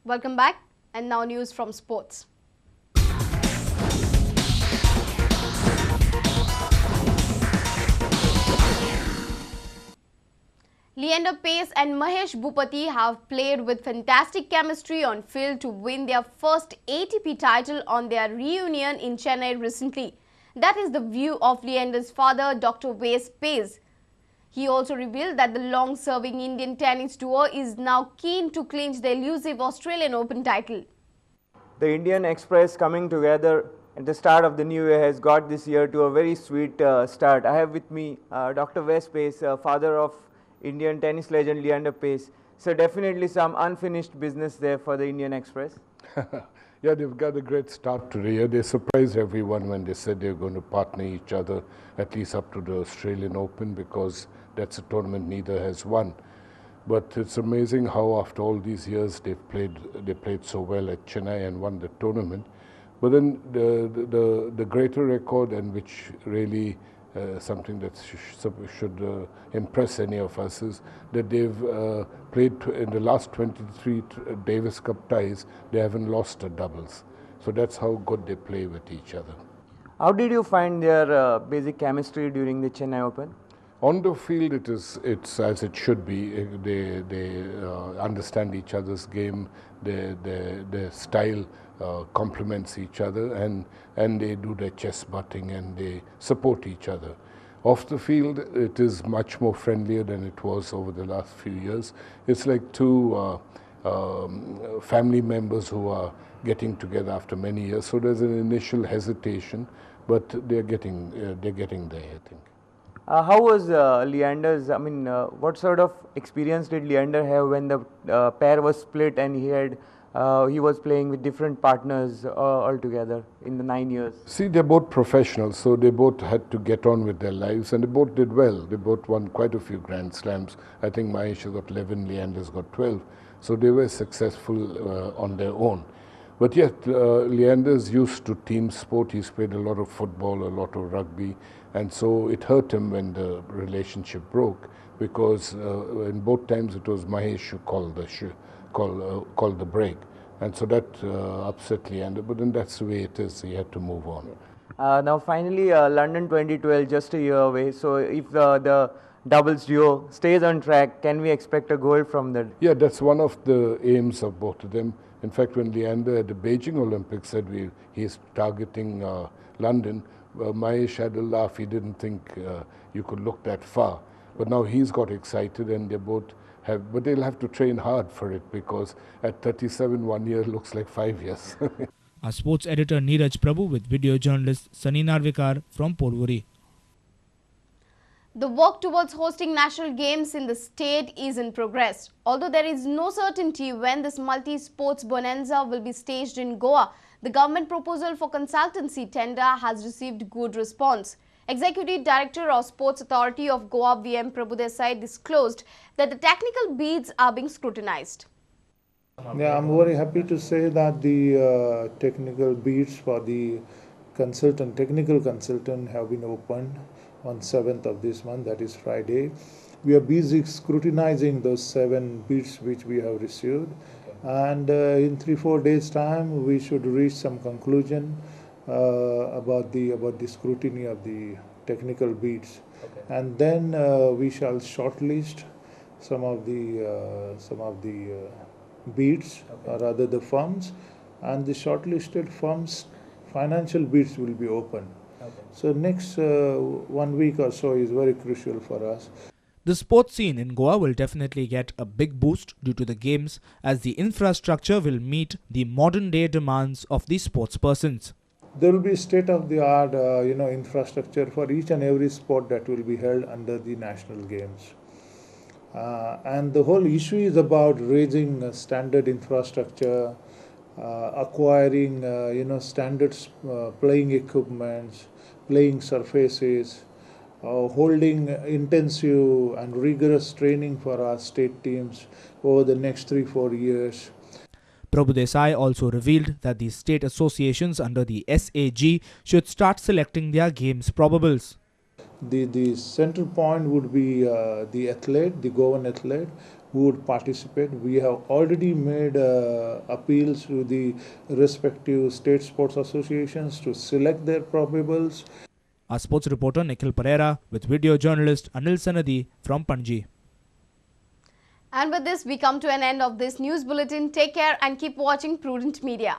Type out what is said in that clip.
Welcome back, and now news from sports. Leander Paes and Mahesh Bhupathi have played with fantastic chemistry on field to win their first ATP title on their reunion in Chennai recently. That is the view of Leander's father, Dr. Wes Paes. He also revealed that the long-serving Indian tennis duo is now keen to clinch the elusive Australian Open title. The Indian Express coming together at the start of the new year has got this year to a very sweet start. I have with me Dr. Wes Paes, father of Indian tennis legend Leander Paes. So definitely some unfinished business there for the Indian Express. Yeah, they've got a great start to the year. They surprised everyone when they said they're going to partner each other at least up to the Australian Open, because that's a tournament neither has won. But it's amazing how after all these years they played so well at Chennai and won the tournament. But then the greater record, and which really something that should impress any of us, is that they've played in the last 23 Davis Cup ties, they haven't lost a doubles. So that's how good they play with each other. How did you find their basic chemistry during the Chennai Open? On the field, it's as it should be. They understand each other's game. Their style complements each other, and they do their chest butting and they support each other. Off the field, it is much more friendlier than it was over the last few years. It's like two family members who are getting together after many years. So there's an initial hesitation, but they're getting there, I think. How was Leander's, what sort of experience did Leander have when the pair was split and he was playing with different partners altogether in the 9 years? See, they're both professionals, so they both had to get on with their lives, and they both did well. They both won quite a few Grand Slams. I think Mahesh has got 11, Leander's got 12. So they were successful on their own. But yet, Leander's used to team sport. He's played a lot of football, a lot of rugby, and so it hurt him when the relationship broke, because in both times it was Mahesh who called the break, and so that upset Leander. But then that's the way it is. He had to move on. Now finally, London 2012, just a year away. So if the doubles duo stays on track, can we expect a gold from that? Yeah, that's one of the aims of both of them. In fact, when Leander at the Beijing Olympics said he's targeting London, Mahesh had a laugh. He didn't think you could look that far. But now he's got excited, and they both have, but they'll have to train hard for it, because at 37, 1 year looks like 5 years. Our sports editor Neeraj Prabhu with video journalist Sunny Narvikar from Porvorim. The work towards hosting national games in the state is in progress. Although there is no certainty when this multi-sports bonanza will be staged in Goa, the government proposal for consultancy tender has received good response. Executive Director of Sports Authority of Goa, VM Prabhudesai, disclosed that the technical bids are being scrutinized. Yeah, I'm very happy to say that the technical bids for the technical consultant have been opened on 7th of this month, that is Friday. We are busy scrutinizing those 7 bids which we have received, and in 3-4 days time we should reach some conclusion about the scrutiny of the technical bids, and then we shall shortlist some of the bids, or rather the firms, and the shortlisted firms' financial bids will be open. So next 1 week or so is very crucial for us. The sports scene in Goa will definitely get a big boost due to the games, as the infrastructure will meet the modern day demands of the sports persons. There will be state-of-the-art infrastructure for each and every sport that will be held under the national games. And the whole issue is about raising standard infrastructure, acquiring standards playing equipments, playing surfaces, holding intensive and rigorous training for our state teams over the next 3-4 years. Prabhudesai also revealed that the state associations under the SAG should start selecting their games probables. The central point would be the athlete, the Goan athlete, who would participate. We have already made appeals to the respective state sports associations to select their probables. Our sports reporter Nikhil Pereira with video journalist Anil Sanadi from Panji. And with this, we come to an end of this news bulletin. Take care and keep watching Prudent Media.